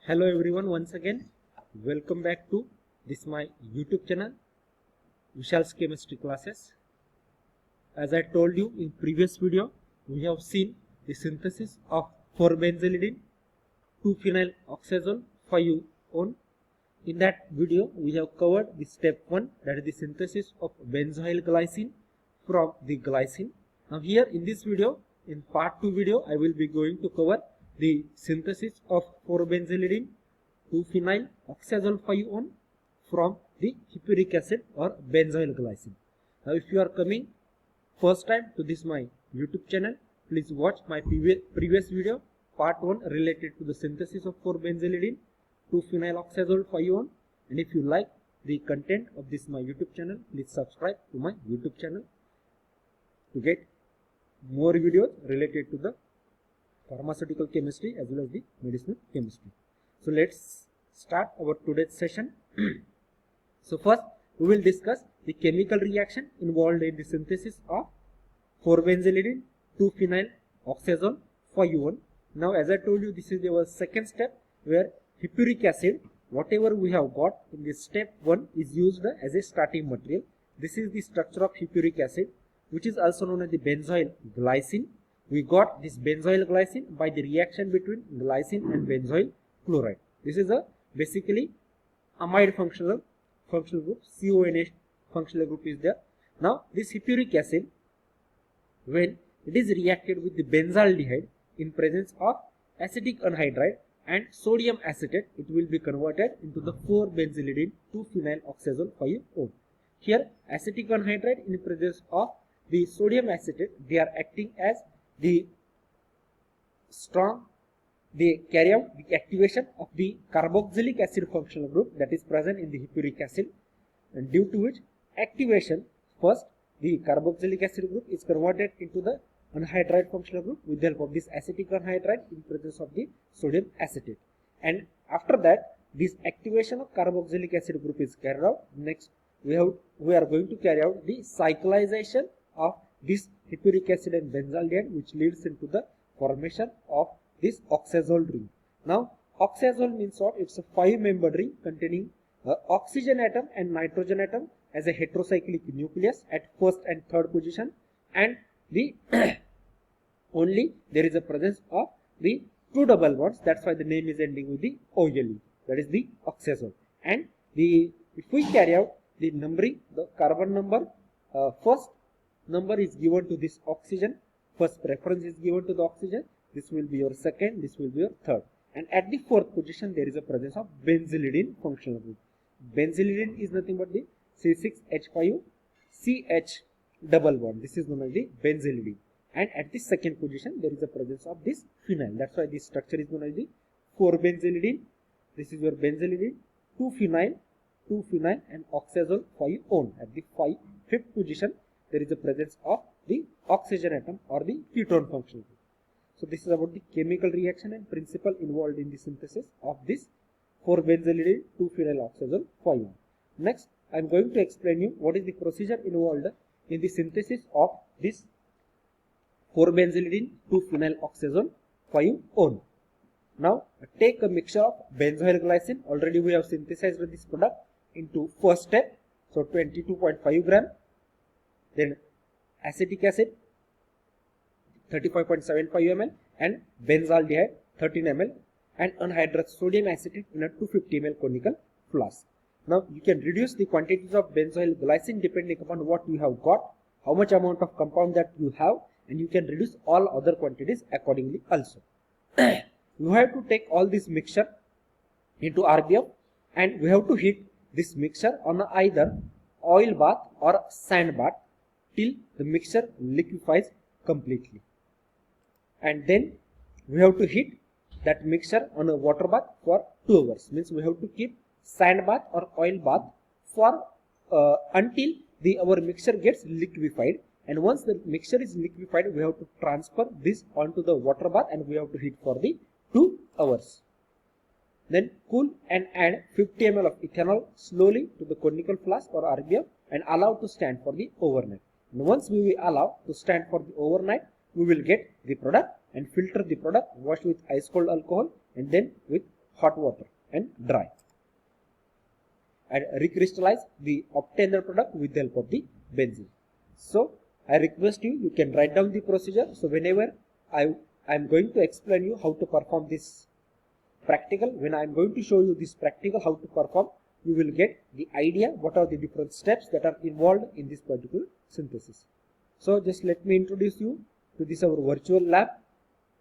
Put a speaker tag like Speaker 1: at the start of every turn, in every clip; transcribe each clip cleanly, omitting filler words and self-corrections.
Speaker 1: Hello everyone, once again welcome back to this my YouTube channel Vishal's chemistry classes. As I told you in previous video, we have seen the synthesis of 4-benzylidene 2-phenyl oxazole 5-one. In that video we have covered the step 1, that is the synthesis of benzoyl glycine from the glycine. Now here in this video, in part 2 video, I will be going to cover the synthesis of 4-benzylidene 2-phenyl oxazole 5-one from the hippuric acid or benzoyl glycine. Now if you are coming first time to this my YouTube channel, please watch my previous video part 1 related to the synthesis of 4-benzylidene 2-phenyl oxazole 5-one, and if you like the content of this my YouTube channel, please subscribe to my YouTube channel to get more videos related to the pharmaceutical chemistry as well as the medicinal chemistry. So let's start our today's session. So first we will discuss the chemical reaction involved in the synthesis of 4-benzylidene 2-phenyl oxazole 5-one. Now as I told you, this is our second step where hippuric acid, whatever we have got in this step 1, is used as a starting material. This is the structure of hippuric acid, which is also known as the benzoyl glycine. We got this benzoyl glycine by the reaction between glycine and benzoyl chloride. This is a basically amide functional group. CONH functional group is there. Now this hippuric acid, when it is reacted with the benzaldehyde in presence of acetic anhydride and sodium acetate, it will be converted into the 4-benzylidene 2-phenyl oxazole 5-one. Here acetic anhydride in presence of the sodium acetate, they are acting as the strong, they carry out the activation of the carboxylic acid functional group that is present in the hippuric acid, and due to which activation, first the carboxylic acid group is converted into the anhydride functional group with the help of this acetic anhydride in presence of the sodium acetate, and after that this activation of carboxylic acid group is carried out. Next we are going to carry out the cyclization of this hippuric acid and benzaldehyde, which leads into the formation of this oxazole ring. Now oxazole means what? It's a 5-membered ring containing oxygen atom and nitrogen atom as a heterocyclic nucleus at first and third position, and the only there is a presence of the 2 double bonds. That's why the name is ending with the OLE, that is the oxazole. And the if we carry out the numbering, the carbon number, first number is given to this oxygen, first preference is given to the oxygen, this will be your second, this will be your third, and at the fourth position there is a presence of benzylidene functional group. Benzylidene is nothing but the C6H5CH double bond. This is known as the benzylidene, and at the second position there is a presence of this phenyl. That's why this structure is known as the 4-benzylidene. This is your benzylidene 2-phenyl and oxazole 5-one. At the fifth position there is a presence of the oxygen atom or the ketone functional group. So this is about the chemical reaction and principle involved in the synthesis of this 4-benzylidene 2-phenyl oxazole 5-one. Next I am going to explain you what is the procedure involved in the synthesis of this 4-benzylidene 2-phenyl oxazole 5-one. Now take a mixture of benzoyl glycine. Already we have synthesized this product into first step, so 22.5 gram, then acetic acid 35.75 ml and benzaldehyde 13 ml and anhydrous sodium acetate in a 250 ml conical flask. Now you can reduce the quantities of benzoyl glycine depending upon what you have got, how much amount of compound that you have, and you can reduce all other quantities accordingly also. You have to take all this mixture into RBF, and we have to heat this mixture on either oil bath or sand bath till the mixture liquefies completely, and then we have to heat that mixture on a water bath for 2 hours. Means we have to keep sand bath or oil bath for until our mixture gets liquefied, and once the mixture is liquefied we have to transfer this onto the water bath and we have to heat for the 2 hours. Then cool and add 50 ml of ethanol slowly to the conical flask or RBF and allow to stand for the overnight. And once we will allow to stand for the overnight, we will get the product and filter the product, wash with ice cold alcohol and then with hot water and dry and recrystallize the obtained product with the help of the benzene. So I request you can write down the procedure. So whenever I am going to explain you how to perform this practical, when I am going to show you this practical how to perform, you will get the idea what are the different steps that are involved in this particular synthesis. So just let me introduce you to this our virtual lab.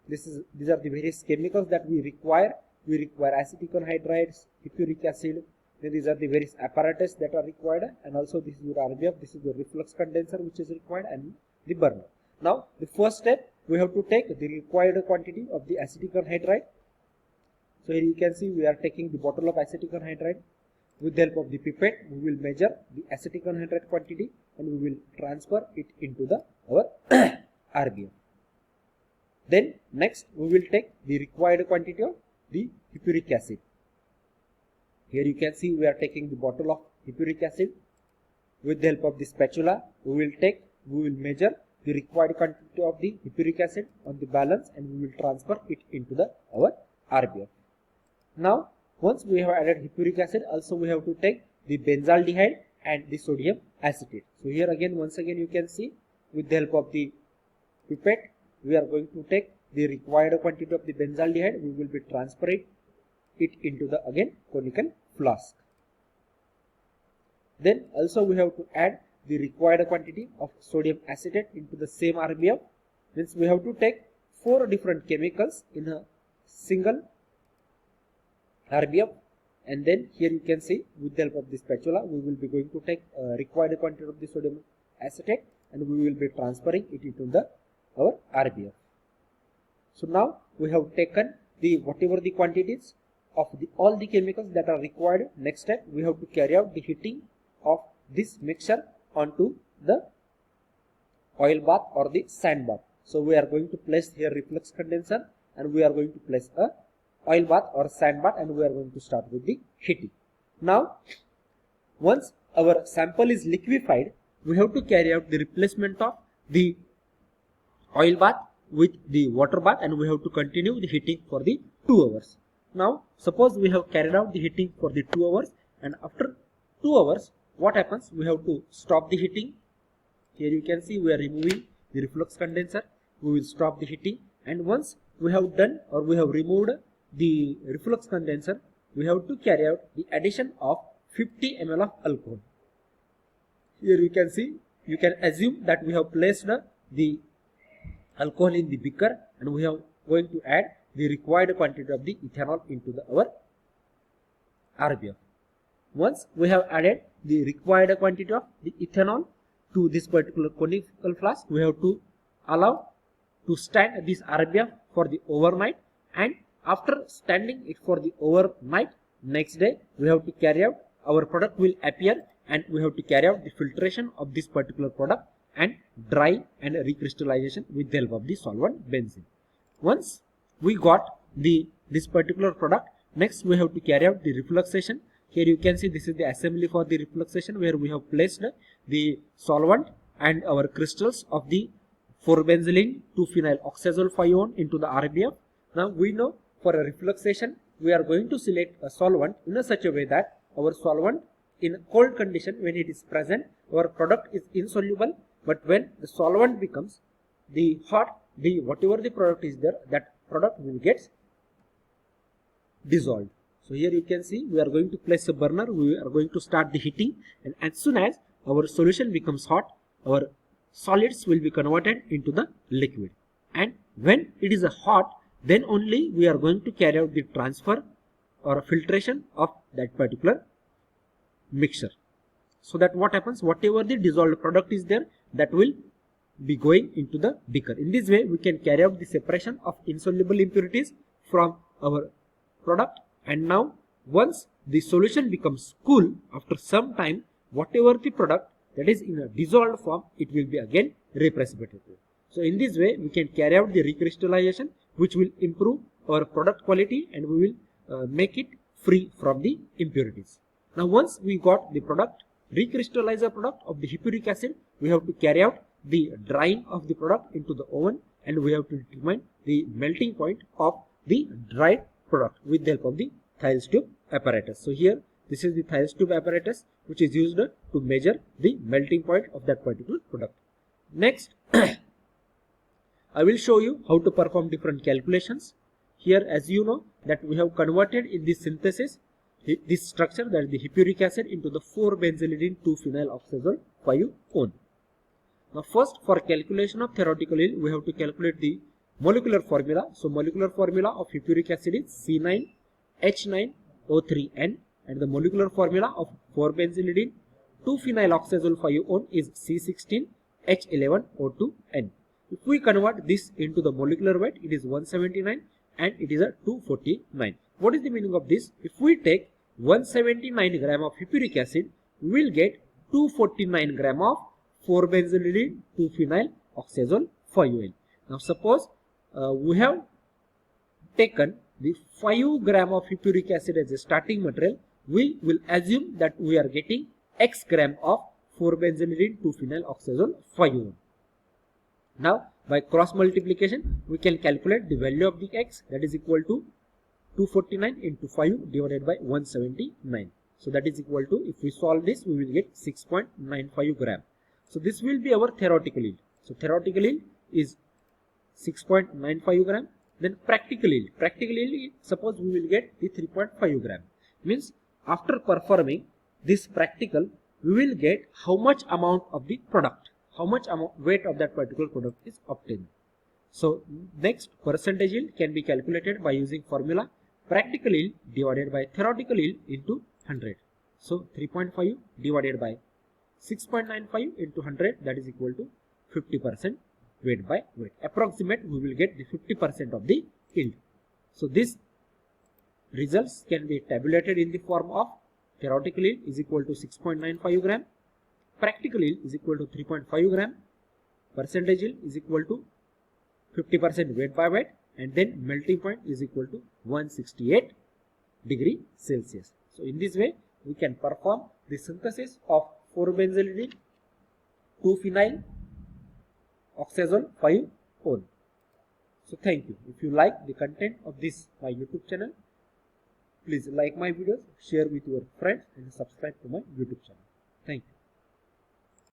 Speaker 1: These are the various chemicals that we require. We require acetic anhydrides, hippuric acid. Then these are the various apparatus that are required, and also this is your RBF. This is the reflux condenser which is required, and the burner. Now the first step, we have to take the required quantity of the acetic anhydride. So here you can see we are taking the bottle of acetic anhydride. With the help of the pipette, we will measure the acetic anhydride quantity and we will transfer it into our RBF. Then next we will take the required quantity of the hippuric acid. Here you can see we are taking the bottle of hippuric acid. With the help of the spatula, we will measure the required quantity of the hippuric acid on the balance and we will transfer it into our RBF. Now once we have added hippuric acid, also we have to take the benzaldehyde and the sodium acetate. So here again, once again you can see with the help of the pipette, we are going to take the required quantity of the benzaldehyde. We will be transferring it into the again conical flask. Then also we have to add the required quantity of sodium acetate into the same RBF. Means we have to take 4 different chemicals in a single RBF, and then here you can see with the help of the spatula we will be going to take required quantity of the sodium acetate and we will be transferring it into our RBF. So now we have taken the whatever the quantities of all the chemicals that are required. Next step, we have to carry out the heating of this mixture onto the oil bath or the sand bath. So we are going to place here reflux condenser and we are going to place a oil bath or sand bath and we are going to start with the heating. Now once our sample is liquefied, we have to carry out the replacement of the oil bath with the water bath and we have to continue the heating for the 2 hours. Now suppose we have carried out the heating for the 2 hours and after 2 hours what happens, we have to stop the heating. Here you can see we are removing the reflux condenser. We will stop the heating, and once we have done or we have removed the reflux condenser, we have to carry out the addition of 50 ml of alcohol. Here you can see, you can assume that we have placed the alcohol in the beaker and we are going to add the required quantity of the ethanol into our RBF. Once we have added the required quantity of the ethanol to this particular conical flask, we have to allow to stand this RBF for the overnight, and after standing it for the overnight, next day we have to carry out, our product will appear and we have to carry out the filtration of this particular product and dry and recrystallization with the help of the solvent benzene. Once we got this particular product, next we have to carry out the refluxation. Here you can see this is the assembly for the refluxation where we have placed the solvent and our crystals of the 4-benzylene 2-phenyl oxazole-5-one into the RBF. Now we know for a refluxation we are going to select a solvent in a such a way that our solvent in a cold condition, when it is present, our product is insoluble, but when the solvent becomes the hot, whatever the product is there, that product will get dissolved. So here you can see we are going to place a burner, we are going to start the heating, and as soon as our solution becomes hot, our solids will be converted into the liquid, and when it is hot, then only we are going to carry out the transfer or filtration of that particular mixture. So that what happens, whatever the dissolved product is there, that will be going into the beaker. In this way we can carry out the separation of insoluble impurities from our product. And now once the solution becomes cool, after some time, whatever the product that is in a dissolved form, it will be again reprecipitated. So in this way we can carry out the recrystallization, which will improve our product quality and we will make it free from the impurities. Now once we got the product, recrystallizer product of the hippuric acid, we have to carry out the drying of the product into the oven and we have to determine the melting point of the dried product with the help of the Thiel's tube apparatus. So here this is the Thiel's tube apparatus which is used to measure the melting point of that particular product. Next, I will show you how to perform different calculations. Here, as you know, that we have converted in this synthesis this structure, that is the hippuric acid, into the 4-benzylidene 2-phenyl oxazole 5-one. Now first, for calculation of theoretical yield, we have to calculate the molecular formula. So molecular formula of hippuric acid is C9H9O3N, and the molecular formula of 4-benzylidene 2-phenyl oxazole 5-one is C16H11O2N. If we convert this into the molecular weight, it is 179 and it is a 249. What is the meaning of this? If we take 179 gram of hippuric acid, we will get 249 gram of 4-benzylidene 2-phenyl oxazole 5-one. Now suppose we have taken the 5 gram of hippuric acid as a starting material, we will assume that we are getting X gram of 4-benzylidene 2-phenyl oxazole 5-one. Now by cross multiplication we can calculate the value of the X, that is equal to 249 into 5 divided by 179. So that is equal to, if we solve this, we will get 6.95 gram. So this will be our theoretical yield. So theoretical yield is 6.95 gram. Then practical yield. Practical yield, suppose we will get the 3.5 gram. Means after performing this practical, we will get how much amount of the product, how much weight of that particular product is obtained. So next, percentage yield can be calculated by using formula practical yield divided by theoretical yield into 100. So 3.5 divided by 6.95 into 100, that is equal to 50% weight by weight. Approximate, we will get the 50% of the yield. So this results can be tabulated in the form of theoretical yield is equal to 6.95 gram, practical yield is equal to 3.5 gram, percentage yield is equal to 50% weight by weight, and then melting point is equal to 168 degree Celsius. So in this way we can perform the synthesis of 4-benzylidene 2-phenyl oxazole 5-one. So thank you. If you like the content of this my YouTube channel, please like my videos, share with your friends and subscribe to my YouTube channel. Thank you.